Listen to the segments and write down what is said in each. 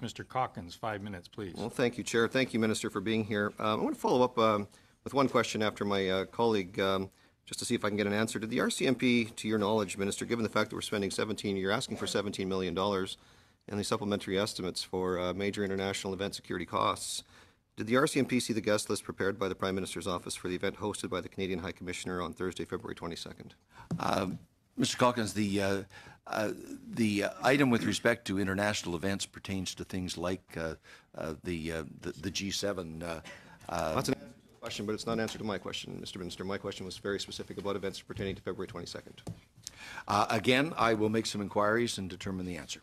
minutes. Mr. Calkins, 5 minutes, please. Well, thank you, Chair. Thank you, Minister, for being here. I want to follow up with one question after my colleague, just to see if I can get an answer. Did the RCMP, to your knowledge, Minister, given the fact that we're spending you're asking for $17 million and the supplementary estimates for major international event security costs, did the RCMP see the guest list prepared by the Prime Minister's office for the event hosted by the Canadian High Commissioner on Thursday, February 22nd? Mr. Calkins, the item with respect to international events pertains to things like the G7. That's an answer to the question, but it's not an answer to my question, Mr. Minister. My question was very specific about events pertaining to February 22nd. Again, I will make some inquiries and determine the answer.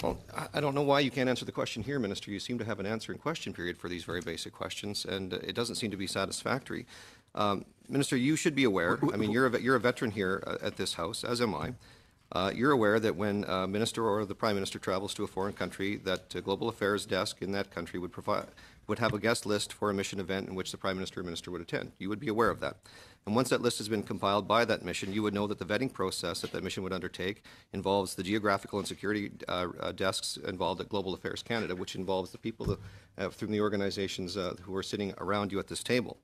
Well, I don't know why you can't answer the question here, Minister. You seem to have an answer and question period for these very basic questions, and it doesn't seem to be satisfactory. Minister, you should be aware, I mean, you're a veteran here at this House, as am I. You're aware that when a minister or the Prime Minister travels to a foreign country, that Global Affairs desk in that country would have a guest list for a mission event in which the Prime Minister or Minister would attend. You would be aware of that. And once that list has been compiled by that mission, you would know that the vetting process that mission would undertake involves the geographical and security desks involved at Global Affairs Canada, which involves the people from the organizations who are sitting around you at this table.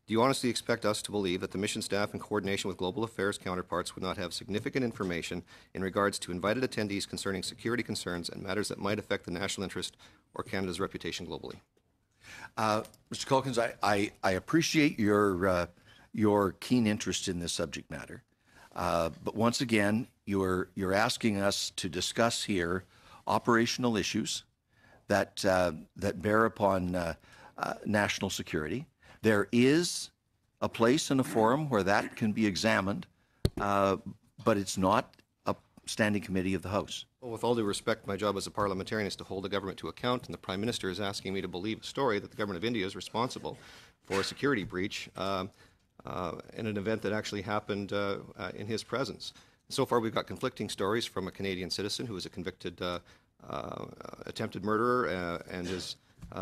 Do you honestly expect us to believe that the mission staff, in coordination with Global Affairs counterparts, would not have significant information in regards to invited attendees concerning security concerns and matters that might affect the national interest or Canada's reputation globally? Mr. Calkins, I appreciate your keen interest in this subject matter, but once again, you're asking us to discuss here operational issues that bear upon national security. There is a place and a forum where that can be examined, but it's not a standing committee of the House. Well, with all due respect, my job as a parliamentarian is to hold the government to account, and the Prime Minister is asking me to believe a story that the government of India is responsible for a security breach in an event that actually happened in his presence. So far, we've got conflicting stories from a Canadian citizen who is a convicted attempted murderer and has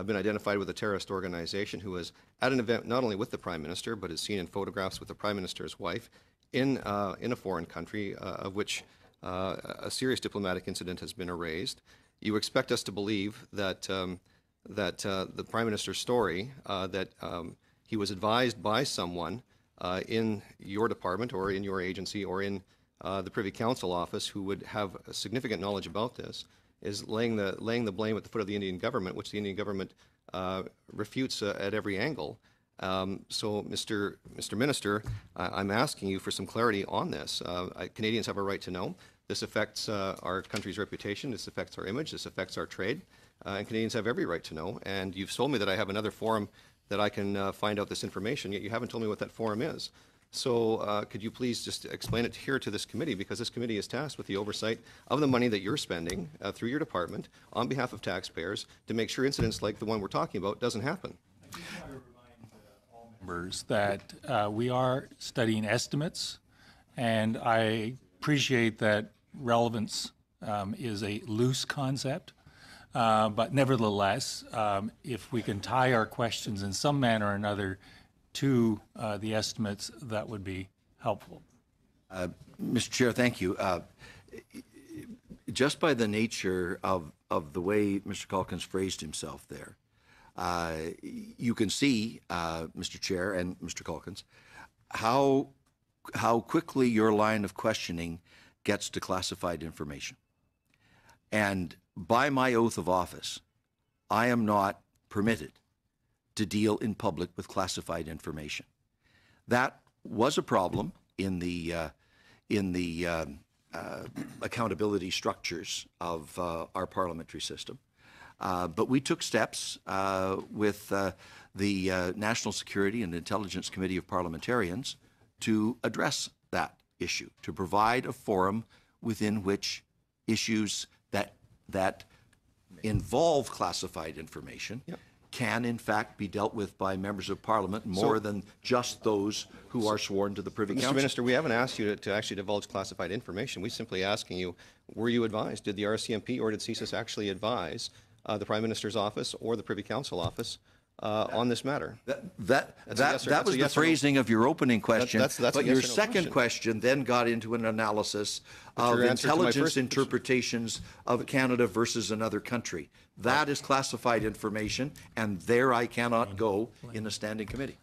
been identified with a terrorist organization, who was at an event not only with the Prime Minister, but is seen in photographs with the Prime Minister's wife in a foreign country, of which a serious diplomatic incident has been erased. You expect us to believe that the Prime Minister's story, that he was advised by someone in your department or in your agency or in the Privy Council office who would have significant knowledge about this, is laying the blame at the foot of the Indian government, which the Indian government refutes at every angle. So, Mr. Minister, I'm asking you for some clarity on this. Canadians have a right to know. This affects our country's reputation. This affects our image. This affects our trade. And Canadians have every right to know. And you've told me that I have another forum that I can find out this information, yet you haven't told me what that forum is. So could you please just explain it here to this committee, because this committee is tasked with the oversight of the money that you're spending through your department on behalf of taxpayers to make sure incidents like the one we're talking about doesn't happen. Members that we are studying estimates, and I appreciate that relevance is a loose concept, but nevertheless, if we can tie our questions in some manner or another to the estimates, that would be helpful. Mr. Chair, thank you. Just by the nature of the way Mr. Calkins phrased himself there, you can see, Mr. Chair and Mr. Calkins, how quickly your line of questioning gets to classified information. And by my oath of office, I am not permitted to deal in public with classified information. That was a problem in the accountability structures of our parliamentary system. But we took steps with the National Security and Intelligence Committee of Parliamentarians to address that issue, to provide a forum within which issues that involve classified information can in fact be dealt with by members of Parliament more than just those who are sworn to the Privy Council. Mr. Minister, we haven't asked you to actually divulge classified information. We're simply asking you, were you advised? Did the RCMP or did CSIS actually advise the Prime Minister's office or the Privy Council office on this matter? That was the phrasing of your opening question, that's but a your yes or no second question then got into an analysis of your answer to my intelligence first interpretations of Canada versus another country. That is classified information, and there I cannot go in a standing committee.